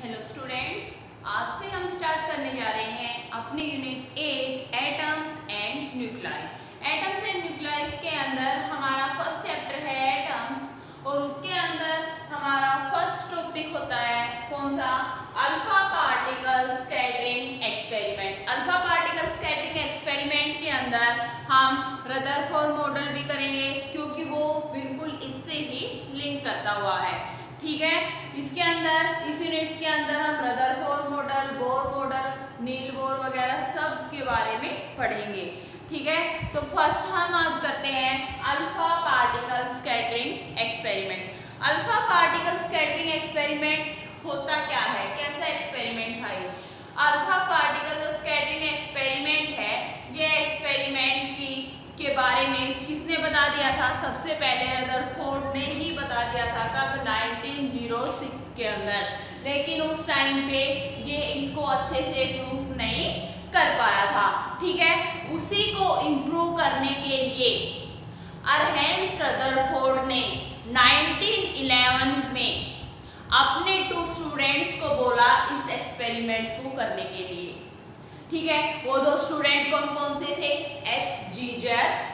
Hello students, आज से हम स्टार्ट करने जा रहे हैं अपने unit 8 atoms and nuclei. Atoms and nuclei के अंदर हमारा फर्स्ट चैप्टर है एटम्स और उसके अंदर हमारा फर्स्ट टॉपिक होता है कौन सा? Alpha particle scattering experiment. Alpha particle scattering experiment के अंदर हम रदरफोर्ड मॉडल भी करेंगे क्योंकि वो बिल्कुल इससे ही लिंक करता हुआ है। ठीक है, इसके अंदर इस यूनिट्स के अंदर हम Rutherford model, Bohr model, Niels Bohr वगैरह सब के बारे में पढ़ेंगे। ठीक है, तो फर्स्ट हम आज करते हैं alpha particle scattering experiment. Alpha particle scattering experiment होता क्या है, कैसा एक्सपेरिमेंट था ये? अल्फा पार्टिकल स्कैटरिंग एक्सपेरिमेंट है, ये एक्सपेरिमेंट के बारे में किसने बता दिया था? सबसे पहले रदरफोर्ड ने ही बता दिया था। कब? 1906 के अंदर। लेकिन उस टाइम पे ये इसको अच्छे से प्रूफ नहीं कर पाया था। ठीक है, उसी को इम्प्रूव करने के लिए अरहेंस रदरफोर्ड ने 1911 में अपने 2 स्टूडेंट्स को बोला इस एक्सपेरिमेंट को करने के लिए। ठीक है, वो 2 स्टूडेंट कौन कौन से थे? एक्सजीजेफ।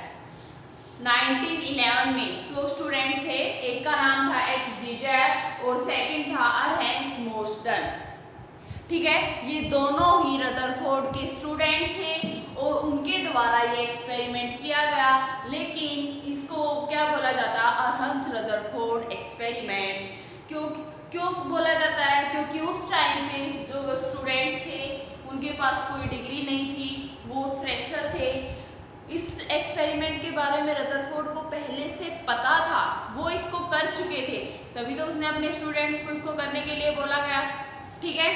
1911 में 2 स्टूडेंट थे, एक का नाम था एक्सजीजेफ और सेकंड था अरहेंस मोर्सडन। ठीक है, ये दोनों ही रदरफोर्ड के स्टूडेंट थे और उनके द्वारा ये एक्सपेरिमेंट किया गया। लेकिन इसको क्या बोला जाता? अरहेंस रदरफोर्ड एक्सपेरिमेंट। क्यों बोला जाता है? क्योंकि उस टाइम पे जो स्टूडेंट्स थे उनके पास कोई डिग्री नहीं थी, वो फ्रेशर थे। इस एक्सपेरिमेंट के बारे में रदरफोर्ड को पहले से पता था, वो इसको कर चुके थे, तभी तो उसने अपने स्टूडेंट्स को इसको करने के लिए बोला गया। ठीक है,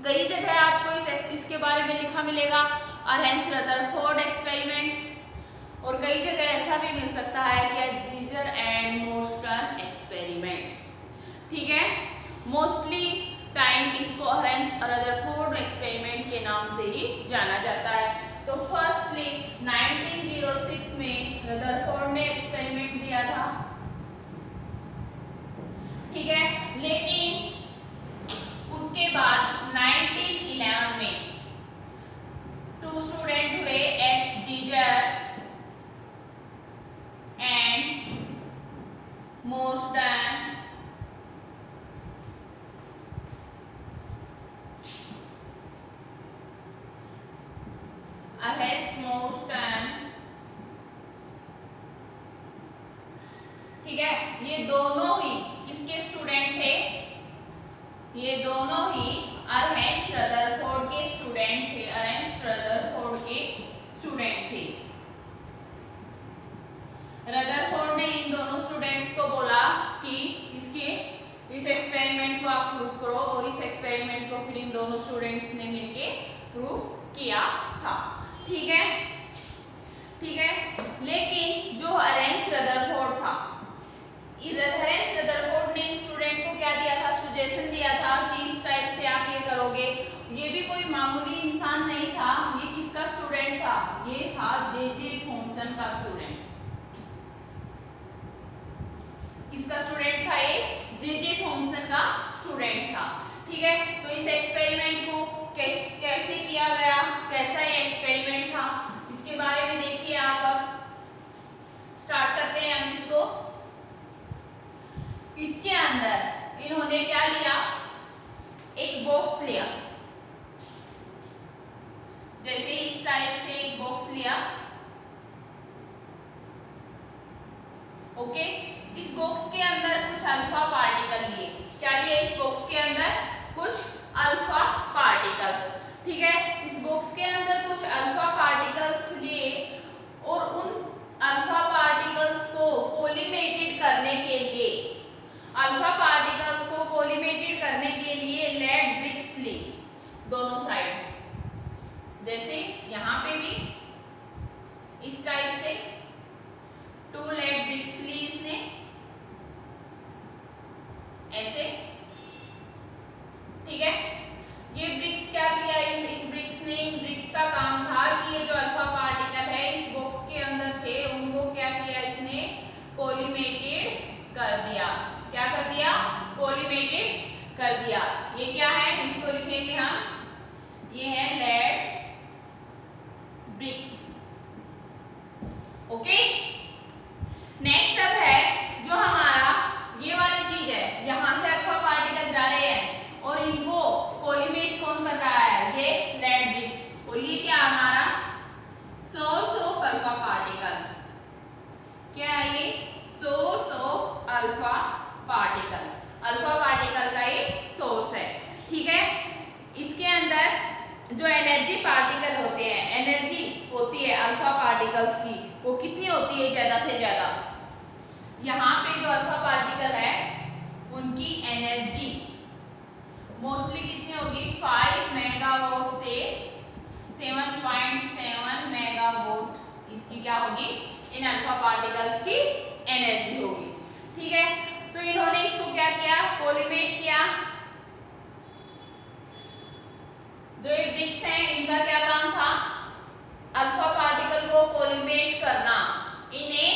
कई जगह आपको इसके बारे में लिखा मिलेगा अरहेंस रदरफोर्ड एक्सपेरिमेंट और कई जगह ऐसा भी मिल सकता है कि जीजर एंड मोर्सडन एक्सपेरिमेंट्स। ठीक है, मोस्टली टाइम इसको अरहेंस रदरफोर्ड एक्सपेरिमेंट के नाम से ही जाना जाता है। तो फर्स्टली 1906 में रदरफोर्ड ने एक्सपेरिमेंट दिया था। ठीक है, लेकिन उसके बाद 1911 में 2 स्टूडेंट हुए, एक्सजीजर एंड मोर्सडन। अरहेंस मोर्सडन। ठीक है, ये दोनों ही किसके स्टूडेंट थे? ये दोनों ही अरहेंस रदरफोर्ड के स्टूडेंट थे। अरहेंस रदरफोर्ड के स्टूडेंट थे। रदरफोर्ड ने इन दोनों स्टूडेंट्स को बोला कि इस एक्सपेरिमेंट को आप प्रूव करो और इस एक्सपेरिमेंट को फिर इन दोनों स्टूडेंट्स ने मिलके प्रूव किया था। ठीक है, ठीक है, लेकिन जो अरहेंस रदरफोर्ड था, अरहेंस रदरफोर्ड ने स्टूडेंट को क्या दिया था? सजेशन दिया था कि इस टाइप से आप ये करोगे। ये भी कोई मामूली इंसान नहीं था। ये किसका स्टूडेंट था? ये था जे.जे. थॉमसन का स्टूडेंट। किसका स्टूडेंट था ये? जे.जे. थॉमसन का स्टूडेंट था। ठीक है, तो इस एक्सपेरिमेंट को कैसे किया गया, कैसा ये एक्सपेरिमेंट था, इसके बारे में देखिए आप। अब स्टार्ट करते हैं हम इसको। इसके अंदर इन्होंने क्या लिया? एक बॉक्स लिया, जैसे इस टाइप से एक बॉक्स लिया। ओके, इस बॉक्स के अंदर कुछ अल्फा पार्टिकल लिए। क्या लिए इस बॉक्स के अंदर? कुछ अल्फा पार्टिकल्स। ठीक है, इस बॉक्स के अंदर कुछ अल्फा पार्टिकल्स लिए और उन अल्फा पार्टिकल्स को कोलिमेटेड करने के लिए लेड ब्रिक्स ली दोनों साइड। जैसे यहाँ पे भी इस टाइप से 2 लेड ब्रिक्स ली इसने, ऐसे। ठीक है, ये ब्रिक्स क्या किया? इन ब्रिक्स का काम था कि ये जो अल्फा पार्टिकल है इस बॉक्स के अंदर थे, उनको क्या किया इसने? कोलिमेटेड कर दिया। क्या कर दिया? कोलिमेटेड कर दिया। ये क्या है, इसको लिखेंगे हम, ये है लेड ब्रिक्स। ओके, नेक्स्ट अब है जो हमारा ये वाली चीज है, यहाँ से अल्फा पार्टिकल जा रहे हैं और इनको कोलिमेट कौन कर रहा है, ये लेड ब्रिक्स। और ये क्या हमारा सोर्स ऑफ अल्फा पार्टिकल, क्या है ये, source of alpha particle, alpha particle का ये सोर्स है। ठीक है, इसके अंदर जो एनर्जी पार्टिकल होते हैं, एनर्जी होती है अल्फा पार्टिकल्स की, वो कितनी होती है, ज्यादा से ज्यादा। यहाँ पे जो अल्फा पार्टिकल है उनकी एनर्जी मोस्टली कितनी होगी, 5 मेगावाट से 7.7 मेगावाट इसकी क्या होगी, इन अल्फा पार्टिकल्स की एनर्जी होगी। ठीक है, तो इन्होंने इसको क्या किया, कोलिमेट किया। जो ये ब्रिक्स हैं इनका क्या काम था, अल्फा पार्टिकल को कोलिमेट करना इन ए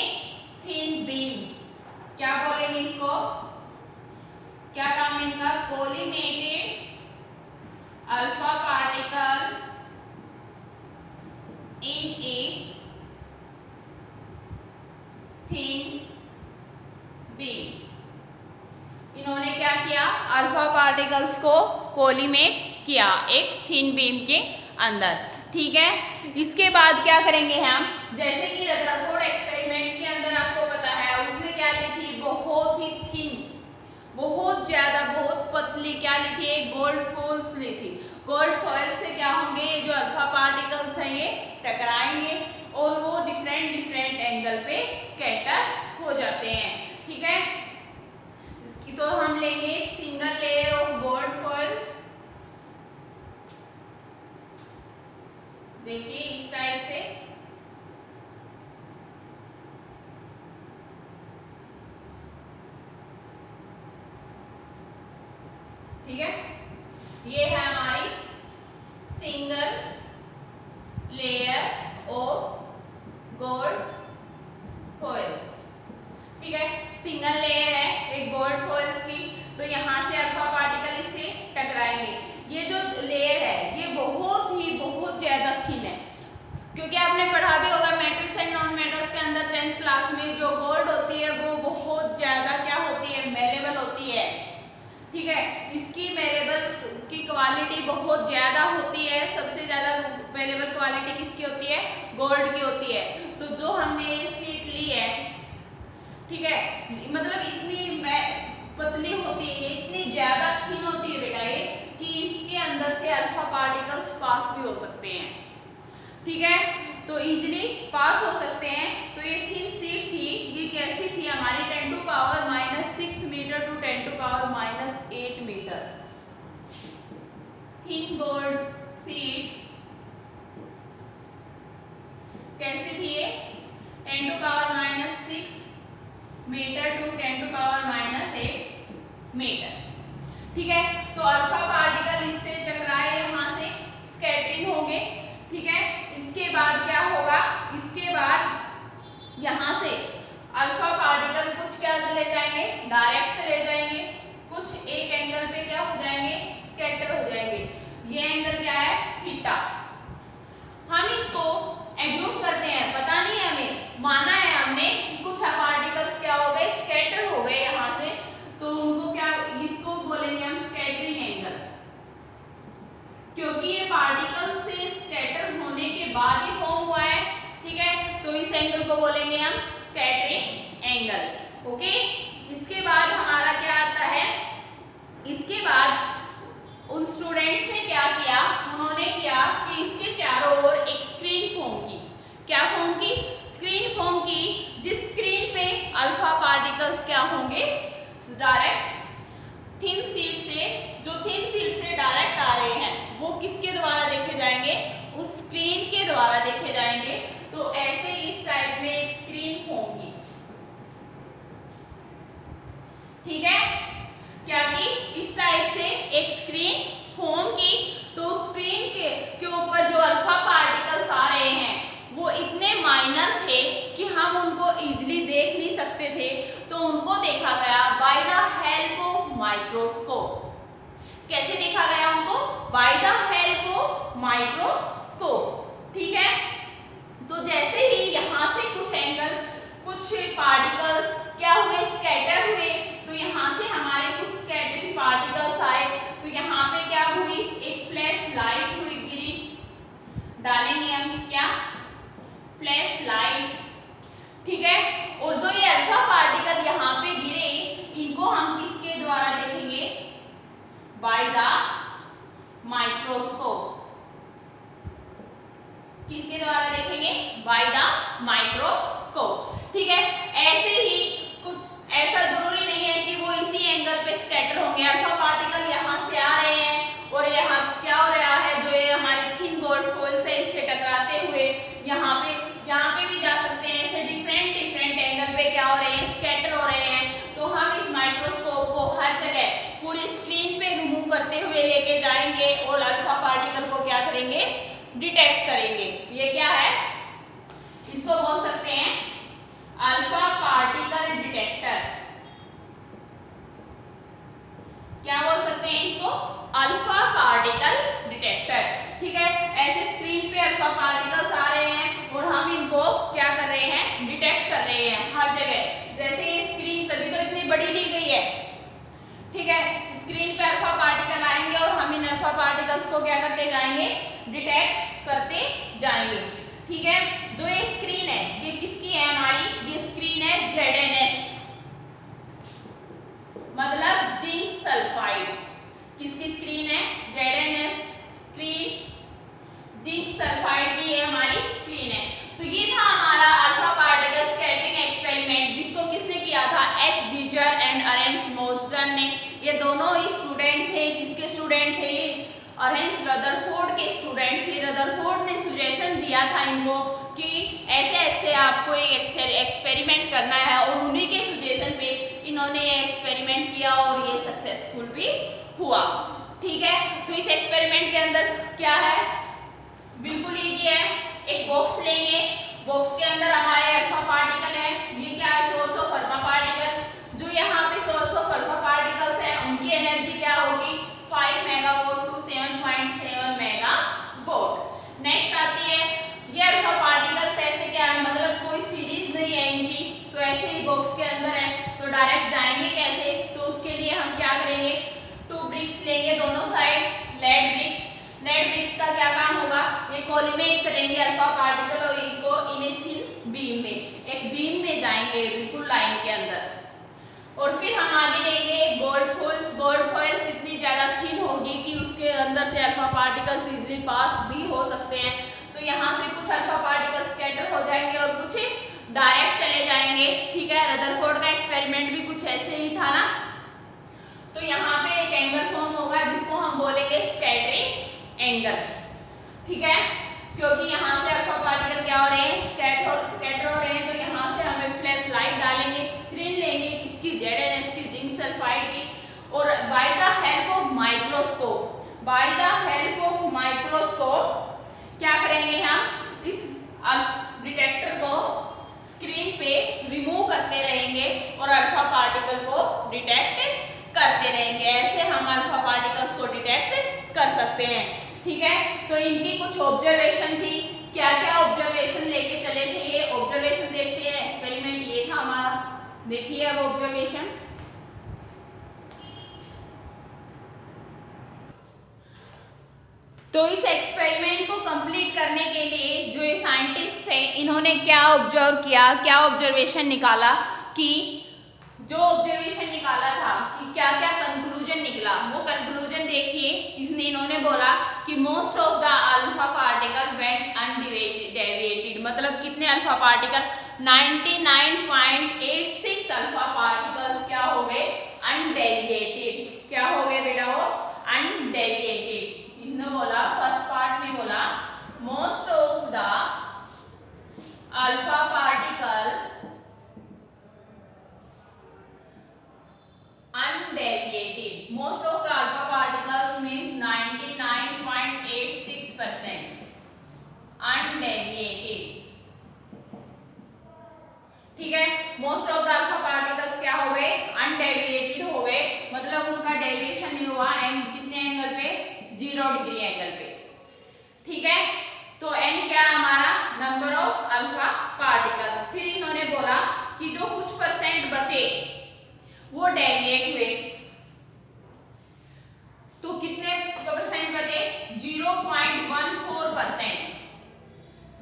थिन बीम। क्या बोलेंगे इसको, क्या काम है इनका, collimated alpha particle in a thin beam. इन्होंने क्या किया, अल्फा पार्टिकल्स को कोलिमेट किया एक थिन बीम के अंदर। ठीक है, इसके बाद क्या करेंगे हम, जैसे कि रदरफोर्ड एक्सपेरिमेंट के अंदर आपको पता है उसने क्या ली थी, बहुत ही थिन, बहुत ज्यादा, बहुत पतली क्या ली थी, एक गोल्ड फॉइल्स ली थी। गोल्ड फॉइल से क्या होंगे, ये जो अल्फा पार्टिकल्स हैं ये टकराएंगे और वो डिफरेंट डिफरेंट एंगल पे स्कैटर हो जाते हैं। ठीक है, इसकी तो हम लेंगे एक single layer of gold foils, देखिए इस टाइप से। ठीक है, ये है हमारी single layer of gold foils. ठीक है, सिंगल लेयर है एक गोल्ड फॉइल्स की, तो यहाँ से अल्फा पार्टिकल इससे टकराएंगे। ये जो लेयर है ये बहुत ज्यादा थिन है, क्योंकि आपने पढ़ा भी होगा मेटल्स एंड नॉन मेटल्स के अंदर 10th क्लास में, जो गोल्ड होती है वो बहुत ज्यादा क्या होती है, मेलेबल होती है। ठीक है, इसकी मेलेबल की क्वालिटी बहुत ज्यादा होती है, सबसे ज्यादा मेलेबल क्वालिटी किसकी होती है, गोल्ड की होती है। तो जो हमने ये शीट ली है, ठीक है, मतलब इतनी पतली होती है, इतनी ज्यादा थिन होती है बेटा ये, कि इसके अंदर से अल्फा पार्टिकल्स पास भी हो सकते हैं। ठीक है, तो इजीली पास हो सकते हैं। तो ये थिन शीट थी, ये कैसी थी हमारी, 10⁻⁻6 metre to 10⁻⁸ metre thin gold sheet. कैसी थी ये, 10⁻⁻6 मीटर टू 10⁻⁸ मीटर। ठीक है, तो अल्फा पार्टिकल इससे टकराए, यहाँ से स्कैटरिंग होंगे। ठीक है, इसके बाद क्या होगा, इसके बाद यहाँ से अल्फा पार्टिकल कुछ क्या चले जाएंगे, डायरेक्ट चले जाएंगे, कुछ एक एंगल पे क्या हो जाएंगे, स्कैटर हो जाएंगे। ये एंगल क्या है, थीटा। हम इसको एज्यूम करते हैं, पता नहीं है हमें, माना है हमने कि कुछ पार्टिकल्स क्या हो गए, स्कैटर हो गए यहाँ से, तो उनको क्या, इसको बोलेंगे हम स्कैटरिंग एंगल, क्योंकि ये पार्टिकल से स्कैटर होने के बाद ही फॉर्म हुआ है। ठीक है, तो इस एंगल को बोलेंगे हम स्कैटरिंग एंगल। ओके, इसके बाद हमारा क्या आता है, इसके बाद उन स्टूडेंट्स ने क्या किया, उन्होंने किया कि इसके चारों ओर एक स्क्रीन फॉर्म की। क्या फॉर्म की, स्क्रीन फॉर्म की, जिस स्क्रीन पे अल्फा पार्टिकल्स क्या होंगे, डायरेक्ट थिन शीट से, जो थिन शीट से डायरेक्ट आ रहे हैं वो किसके द्वारा देखे जाएंगे, उस स्क्रीन के द्वारा देखे जाएंगे। तो ऐसे इस टाइप में एक स्क्रीन फॉर्म की। ठीक है, क्या की, इस टाइप से एक स्क्रीन फॉर्म की। तो स्क्रीन के ऊपर जो अल्फा पार्टिकल्स आ रहे हैं वो इतने माइनर थे कि हम उनको इजीली देख नहीं सकते थे, तो उनको देखा गया by the help of microscope. कैसे देखा गया उनको? By the help of microscope. ठीक है, तो जैसे ही यहाँ से कुछ एंगल, कुछ पार्टिकल्स क्या हुए, स्कैटर हुए, तो यहाँ से हमारे कुछ स्कैटरिंग पार्टिकल्स आए, तो यहाँ पे क्या हुई, एक फ्लैश लाइट हुई, गिरी, डालेंगे हम क्या, फ्लैश लाइट। ठीक है, और जो ये अल्फा पार्टिकल यहाँ पे गिरे, इनको हम किसके द्वारा देखेंगे? By the microscope. किसके द्वारा देखेंगे? By the microscope. ठीक है, ऐसे ही कुछ ऐसा जरूरी नहीं है कि वो इसी एंगल पे स्कैटर होंगे। अल्फा पार्टिकल यहाँ से आ रहे हैं और यहाँ क्या हो रहा है, जो ये हमारी थिन गोल्ड फॉइल से इससे टकराते हुए यहाँ पे भी जा सकते हैं। ऐसे डिफरेंट एंगल पे क्या हो रहे हैं, स्कैटर हो रहे हैं। तो हम इस माइक्रोस्कोप को हर जगह पूरी स्क्रीन पे रिमूव करते हुए लेके जाएंगे और अल्फा पार्टिकल को क्या करेंगे, डिटेक्ट करेंगे। ये क्या है, इसको बोल सकते हैं अल्फा पार्टिकल डिटेक्टर। क्या बोल सकते हैं इसको? Alpha particle detector. ठीक है, ऐसे स्क्रीन पे अल्फा पार्टिकल्स आ रहे हैं और हम इनको क्या कर रहे हैं, डिटेक्ट कर रहे हैं हर जगह। जैसे ये स्क्रीन तभी तो इतनी बड़ी ली गई है। ठीक है, स्क्रीन पे अल्फा पार्टिकल आएंगे और हम इन अल्फा पार्टिकल्स को क्या करते जाएंगे, डिटेक्ट करते जाएंगे। ठीक है, जो ये स्क्रीन है ये किसकी है हमारी? ये स्क्रीन है ZnS, मतलब जिंक सल्फाइड। किसकी स्क्रीन है? ZnS स्क्रीन, जिंक सल्फाइड की ये हमारी स्क्रीन है। तो ये था हमारा अल्फा पार्टिकल स्कैटरिंग एक्सपेरिमेंट, जिसको किसने किया था? H. Giger एंड अरेंज मोस्टन ने। ये दोनों ही स्टूडेंट थे। किसके स्टूडेंट थे? अरेंज रदरफोर्ड के स्टूडेंट थे। रदरफोर्ड ने सजेशन दिया था इनको कि ऐसे ऐसे आपको एक एक्सपेरिमेंट करना है, और उन्हीं के सजेशन पे इन्होंने ये एक्सपेरिमेंट किया और ये सक्सेसफुल भी हुआ। ठीक है, तो इस एक्सपेरिमेंट के अंदर क्या है, बिल्कुल इजी है। एक बॉक्स लेंगे, बॉक्स के अंदर हमारे अल्फा पार्टिकल है। ये क्या है? Source of alpha particle. जो यहाँ पे सोर्स ऑफ अल्फा पार्टिकल्स है, उनकी एनर्जी क्या होगी? 5 मेगावाट टू 7.7 मेगावाट। नेक्स्ट आती है, ये अल्फा पार्टिकल्स ऐसे क्या है, मतलब कोई सीरीज नहीं है इनकी, तो ऐसे ही बॉक्स के अंदर है, तो डायरेक्ट जाएंगे कैसे? तो उसके लिए हम क्या करेंगे, 2 ब्रिक्स लेंगे दोनों side, lead bricks. Lead bricks का क्या काम होगा? ये कोलिमेट करेंगे अल्फा पार्टिकल और इनको इन ए थिन बीम में, एक बीम में जाएंगे बिल्कुल लाइन के अंदर। और फिर हम आगे लेंगे गोल्ड फॉइल्स। गोल्ड फॉइल्स इतनी ज्यादा थिन होगी कि उसके अंदर से अल्फा पार्टिकल्स इजीली पास भी हो सकते हैं। तो यहाँ से कुछ अल्फा पार्टिकल स्कैटर हो जाएंगे और कुछ डायरेक्ट चले जाएंगे। ठीक है, रदरफोर्ड का एक्सपेरिमेंट भी कुछ ऐसे ही था ना। तो यहाँ पे एक एंगल फॉर्म होगा जिसको हम बोलेंगे स्कैटरिंग एंगल। ठीक है, क्योंकि यहाँ से अल्फा पार्टिकल क्या हो रहे हैं, स्कैटर हो रहे हैं। तो यहाँ से हमें फ्लैश लाइट डालेंगे, स्क्रीन लेंगे किसकी? ZnS की, जिंक सल्फाइड की, और by the help of microscope, by the help of microscope क्या करेंगे, हम इस डिटेक्टर को स्क्रीन पे रिमूव करते रहेंगे और अल्फा पार्टिकल को डिटेक्ट करते रहेंगे। ऐसे हम अल्फा पार्टिकल्स को डिटेक्ट कर सकते हैं। ठीक है, तो इनकी कुछ ऑब्जर्वेशन थी। क्या क्या ऑब्जर्वेशन लेके चले थे, ये ऑब्जर्वेशन देखते हैं। एक्सपेरिमेंट ये था हमारा, देखिए अब ऑब्जर्वेशन। तो इस एक्सपेरिमेंट को कंप्लीट करने के लिए जो ये साइंटिस्ट थे, इन्होंने क्या ऑब्जर्व किया, क्या ऑब्जर्वेशन निकाला, कि जो ऑब्जर्वेशन निकाला था कि क्या क्या कंक्लूजन निकला, वो कंक्लूजन देखिए। इन्होंने बोला कि most of the alpha particle went undeviated, मतलब कितने अल्फा पार्टिकल? 99.86 अल्फा पार्टिकल्स क्या हो गए? अनडेविएटेड। क्या हो गए बेटा? वो अनडेविएटेड। इसने बोला, फर्स्ट पार्ट में बोला most of the alpha particle undeviated. Most of the alpha particles means 99.86% undeviated. ठीक है, most of the alpha particles क्या हो गए? अनडेविएटेड हो गए, मतलब उनका डेविएशन नहीं हुआ। एंड कितने 0 डिग्री एंगल पे। ठीक है, तो n क्या है हमारा, नंबर ऑफ अल्फा पार्टिकल्स। फिर इन्होंने बोला कि जो कुछ परसेंट बचे वो डेविएट हुए, तो कितने परसेंट बचे, 0.14%।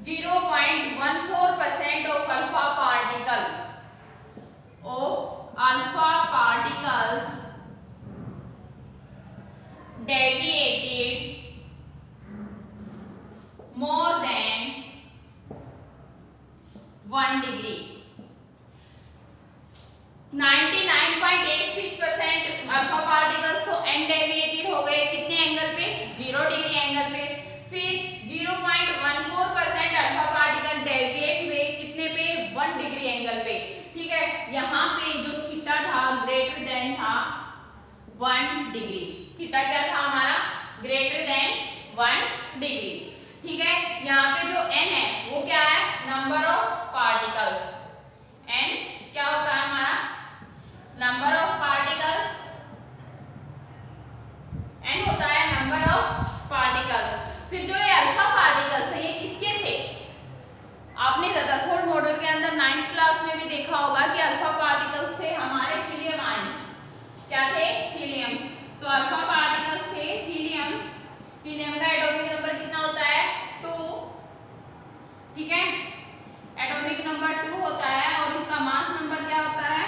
0.14% of alpha particles deviated more than 1 degree। 99.86% alpha particles तो अनडेविएटेड हो गए, कितने एंगल पे, 0 डिग्री एंगल पे। फिर 0.14% अल्फा पार्टिकल डेविएट हुए कितने पे, 1 डिग्री एंगल पे। ठीक है, यहाँ पे जो थीटा था ग्रेटर देन था 1 डिग्री। थीटा क्या था हमारा, ग्रेटर देन 1 डिग्री। ठीक है, यहाँ पे जो n है वो क्या है, नंबर ऑफ पार्टिकल्स। n क्या होता है हमारा, नंबर ऑफ पार्टिकल्स। n होता है नंबर ऑफ पार्टिकल्स। फिर जो ये अल्फा पार्टिकल्स है ये किसके थे, आपने रदरफोर्ड मॉडल के अंदर 9th क्लास में भी देखा होगा कि अल्फा पार्टिकल्स थे हमारे हीलियम आयंस। क्या थे, हीलियम्स। तो अल्फा पार्टिकल्स थे हीलियम। हीलियम का एटॉमिक नंबर कितना होता है, 2। ठीक है, एटॉमिक नंबर 2 होता है और इसका मास नंबर क्या होता है,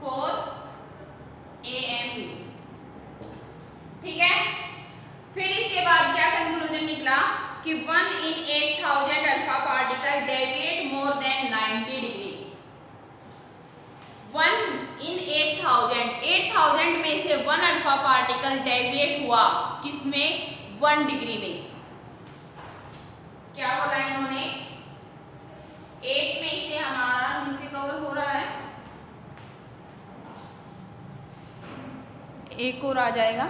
4 AMU। ठीक है, फिर इसके बाद क्या कंक्लूजन निकला कि 1 in 8000 alpha particle deviate more than 90 degree. 1 in 8000 में से 1 अल्फा पार्टिकल डेविएट हुआ किसमें, 1 डिग्री में। क्या बोला इन्होंने, 1 में से हमारा नीचे कवर हो रहा है, 1 और आ जाएगा।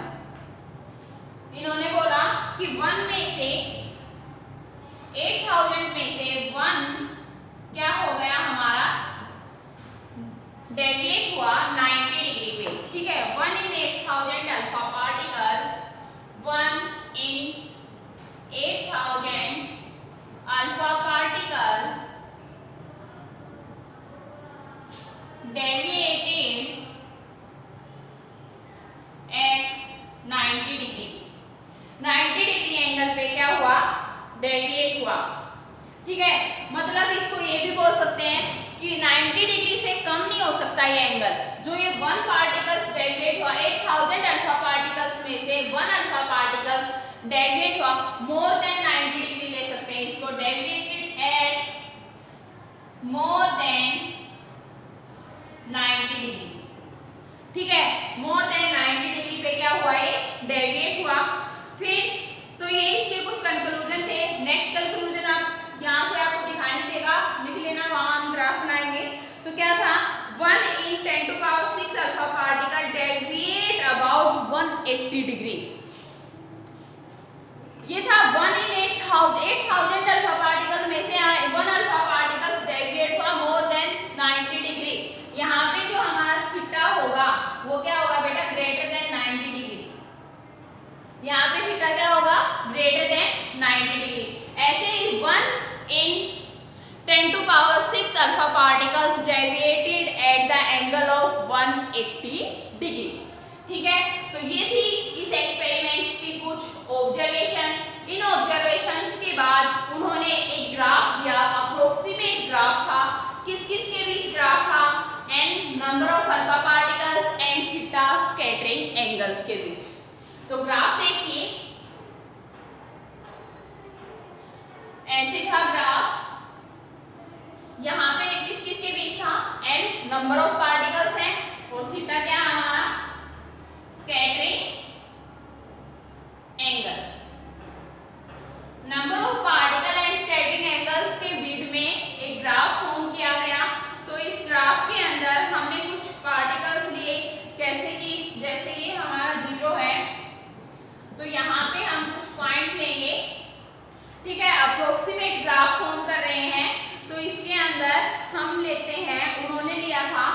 इन्होंने बोला कि 1 में से 8000 में से 1 क्या हो गया हमारा, डेविएट हुआ 90 डिग्री पे। ठीक है, 1 in 8000 alpha particle, 1 in 8000 alpha particle deviated at 90 degree. 90 degree angle पे क्या हुआ, डेविएट हुआ। ठीक है, मतलब इसको ये भी बोल सकते हैं कि 90 डिग्री से कम नहीं हो सकता ये एंगल। जो ये 1 पार्टिकल्स डेविएट हुआ, 8000 अल्फा पार्टिकल्स में से 1 अल्फा पार्टिकल्स डेविएट हुआ मोर देन 90 डिग्री ले सकते हैं इसको, deviated at more than 90 degree. ठीक है, मोर देन 90 डिग्री पे क्या हुआ, ये डेविएट हुआ। फिर तो ये इसके कुछ कंक्लूजन थे। नेक्स्ट कंक्लूजन आप यहाँ से आपको दिखाई नहीं देगा, लिख लेना, वहां हम ग्राफ बनाएंगे। तो क्या था, 1 in 10⁶ alpha particle deviate about 180 degree. ये था 1 in 8000 अल्फा पार्टिकल में से 1 अल्फा पार्टिकल्स डेविएट हुआ मोर देन 90 डिग्री। यहाँ पे जो हमारा थीटा होगा वो क्या होगा बेटा, ग्रेटर देन 90 डिग्री। यहाँ पे थीटा क्या होगा, ग्रेटर देन 90 डिग्री। ऐसे ही 1 in 10⁶ alpha particles deviated at the angle of 180 degree. ठीक है, तो ये थी इस एक्सपेरिमेंट की कुछ ऑब्जर्वेशन। इन ऑब्जर्वेशंस के बाद उन्होंने एक ग्राफ दिया, अप्रोक्सीमेट ग्राफ था। किस किस के बीच ग्राफ था, n number of alpha particles and theta scattering angles के बीच। तो ग्राफ देखिए, ऐसे था ग्राफ। यहाँ पे किस किस के बीच था, n नंबर ऑफ पार्टिकल्स हैं और थीटा क्या है हमारा, scattering angle. Number of particle and scattering angles के बीच में एक ग्राफ फॉर्म किया गया। तो इस ग्राफ के अंदर हमने कुछ पार्टिकल्स लिए, कैसे कि जैसे ये हमारा 0 है, तो यहाँ पे हम कुछ पॉइंट लेंगे। ठीक है, अप्रोक्सीमेट ग्राफ फॉर्म कर रहे हैं। तो इसके अंदर हम लेते हैं, उन्होंने लिया था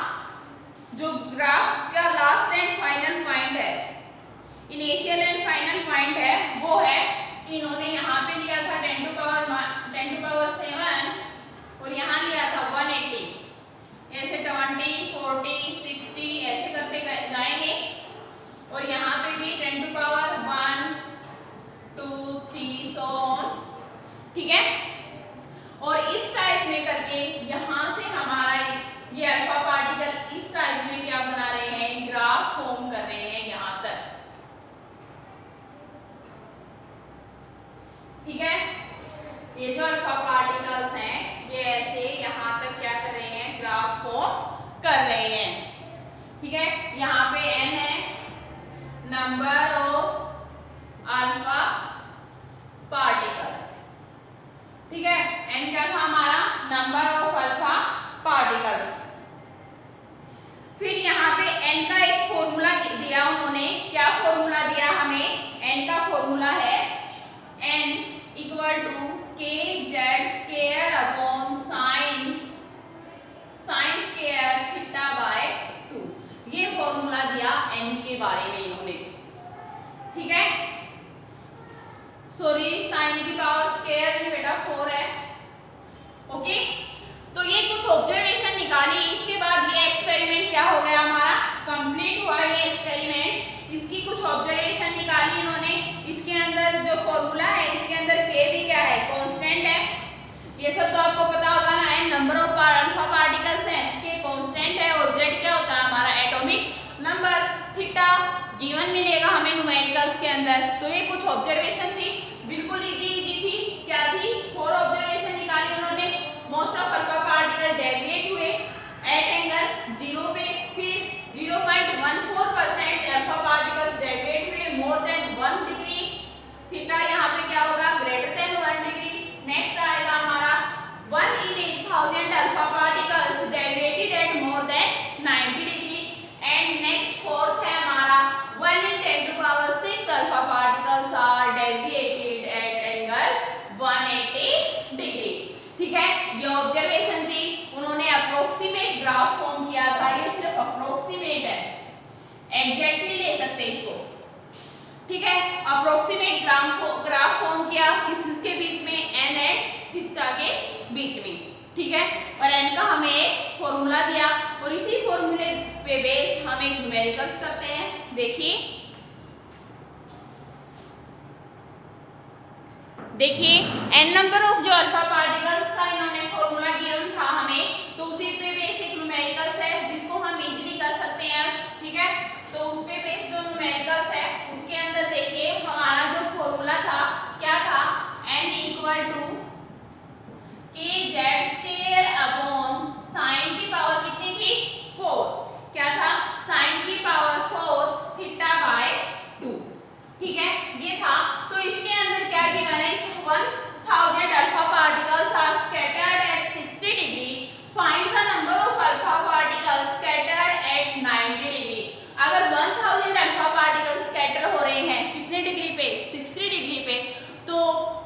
है, यहाँ पे n है नंबर ऑफ अल्फा पार्टिकल्स। ठीक है, n क्या था हमारा, नंबर ऑफ अल्फा पार्टिकल्स। फिर यहाँ पे n का एक फॉर्मूला दिया उन्होंने, क्या फॉर्मूला दिया हमें, n का फॉर्मूला है n इक्वल टू के Z square upon sine square theta by 2। ये फॉर्मूला दिया n के बारे में इन्होंने। ठीक है, सॉरी साइन की पावर स्क्वायर ये बेटा 4 है। ओके, तो ये कुछ ऑब्जर्वेशन निकाली, इसके बाद ये एक्सपेरिमेंट क्या हो गया हमारा, कंप्लीट हुआ ये एक्सपेरिमेंट। इसकी कुछ ऑब्जर्वेशन निकाली इन्होंने, इसके अंदर जो फॉर्मूला है इसके अंदर k भी क्या है, कांस्टेंट है। ये सब तो आपको पता होगा ना, n number of alpha particles है, k कांस्टेंट है और z क्या होता है हमारा एटॉमिक नंबर, थीटा गिवन मिलेगा हमें न्यूमेरिकल्स के अंदर। तो ये कुछ ऑब्जर्वेशन थी, बिल्कुल इजी थी। क्या थी, 4 ऑब्जर्वेशन निकाली उन्होंने। Most of alpha particle deviate हुए एट एंगल 0 पे, फिर 0.14% अल्फा पार्टिकल्स डेविएट हुए मोर देन 1 डिग्री, थीटा यहाँ पे क्या होगा, ग्रेटर देन 1 डिग्री। नेक्स्ट आएगा हमारा 1 in 8000 alpha particles deviated at more than 90 degree. And next fourth है हमारा 1 in 10 to power 6 alpha particles are deviated at angle 180 degree. ठीक है, ये ऑब्जर्वेशन थी, उन्होंने अप्रोक्सीमेट ग्राफ फॉर्म किया था, ये सिर्फ अप्रोक्सीमेट है, एग्जैक्ट नहीं ले सकते इसको। ठीक है, अप्रोक्सीमेट ग्राफ फॉर्म किया किसके बीच में, n एंड थीटा के बीच में। ठीक है, और n का हमें एक फॉर्मूला दिया और इसी फॉर्मूले पे बेस हम एक न्यूमेरिकल्स करते हैं। देखिए n नंबर ऑफ जो अल्फा पार्टिकल्स का इन्होंने फॉर्मूला गिवन था हमें, तो उसी पे बेस एक न्यूमेरिकल्स है जिसको हम इजीली कर सकते हैं। ठीक है, तो उस पे बेस जो न्यूमेरिकल्स है उसके अंदर देखिए हमारा जो फॉर्मूला था क्या था, n इक्वल टू के जेड स्क्वायर अपॉन साइन की पावर कितनी थी, 4। क्या था, साइन की पावर 4 थीटा बाय 2। ठीक है, ये था। तो इसके अंदर क्या गिवन है, 1000 alpha particles are scattered at 60 degree, find the number of alpha particles scattered at 90 degree. अगर 1000 अल्फा पार्टिकल्स स्कैटर हो रहे हैं कितने डिग्री पे, 60 डिग्री पे, तो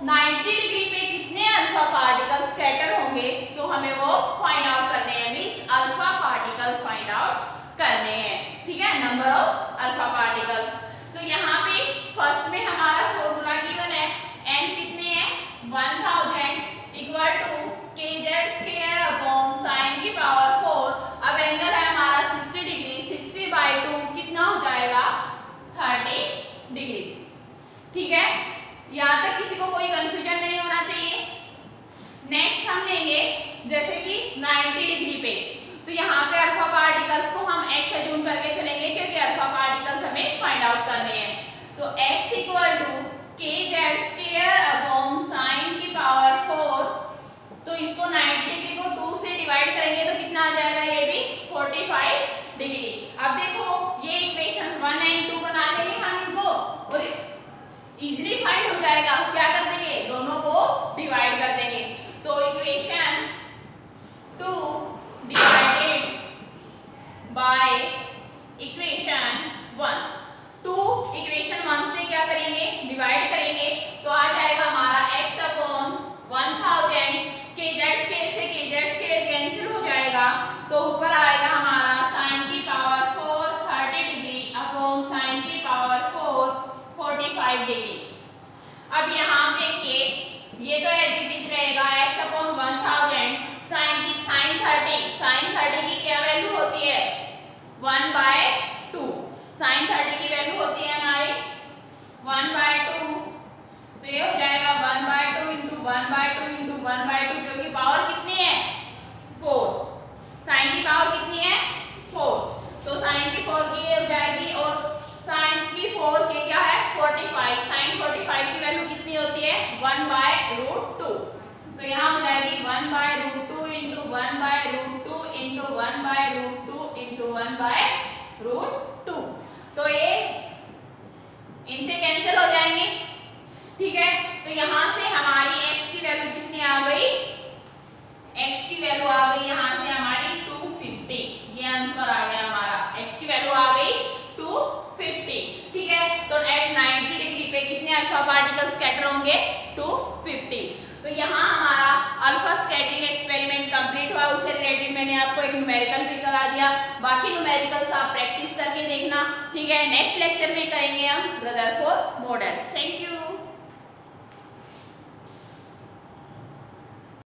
90 डिग्री पे कितने अल्फा पार्टिकल्स स्कैटर होंगे, तो हमें वो फाइंड आउट करने हैं, means alpha particles find out करने हैं। ठीक है, नंबर ऑफ अल्फा पार्टिकल्स। तो यहाँ पे फर्स्ट में हमारा फॉर्मूला गिवन है, n कितने हैं, 1000 इक्वल टू के जेड स्क्वायर अपॉन साइन की पावर 4। अब एंगल है हमारा 60 डिग्री, 60 बाय 2 कितना हो जाएगा, 30 डिग्री। ठीक है, यहाँ तक किसी को कोई कंफ्यूजन नहीं होना चाहिए। नेक्स्ट हम लेंगे जैसे कि 90 डिग्री पे, तो यहाँ पे अल्फा पार्टिकल्स को हम x अज्यूम करके चलेंगे क्योंकि अल्फा पार्टिकल्स हमें फाइंड आउट करने हैं। तो x इक्वल टू के जेड स्क्वायर अपॉन साइन की पावर 4, तो इसको 90 डिग्री को 2 से डिवाइड करेंगे तो कितना आ जाएगा, ये भी 45 डिग्री। अब देखो ये इक्वेशन 1 एंड 2 बना लेंगे हम इनको और इजीली फाइंड हो जाएगा। क्या कर देंगे, दोनों को डिवाइड कर देंगे। तो equation 2 divided by equation 1, 2 equation 1 से क्या करेंगे, डिवाइड करेंगे, तो आ जाएगा हमारा x अपॉन 1000, के जेड स्क्वायर से के जेड स्क्वायर कैंसिल हो जाएगा, तो ऊपर आएगा हमारा साइन की पावर 4 30 डिग्री अपॉन साइन की पावर 4 45 डिग्री। अब यहाँ देखिए ये तो एज इट इज रहेगा, x अपॉन 1000 साइन 30 की क्या वैल्यू होती है, 1/2। साइन 30 की वैल्यू होती है हमारी 1/2, तो ये हो जाएगा 1/2 इंटू 1/2 इंटू 1/2, क्योंकि पावर कितनी है, 4। साइन की पावर कितनी है, 4, तो साइन की 4 की ये हो जाएगी और साइन की 4 के क्या है, 45। साइन 45 की वैल्यू कितनी होती है, 1/√2, तो यहाँ हो जाएगी 1/√2 into 1/√2 into 1/√2 into 1/√2। Particle scatter होंगे 250। तो यहाँ हमारा अल्फा स्कैटरिंग एक्सपेरिमेंट कंप्लीट हुआ, उससे रिलेटेड मैंने आपको एक न्यूमेरिकल भी करा दिया। बाकी न्यूमेरिकल्स आप प्रैक्टिस करके देखना, ठीक है। नेक्स्ट लेक्चर में करेंगे हम रदरफोर्ड मॉडल।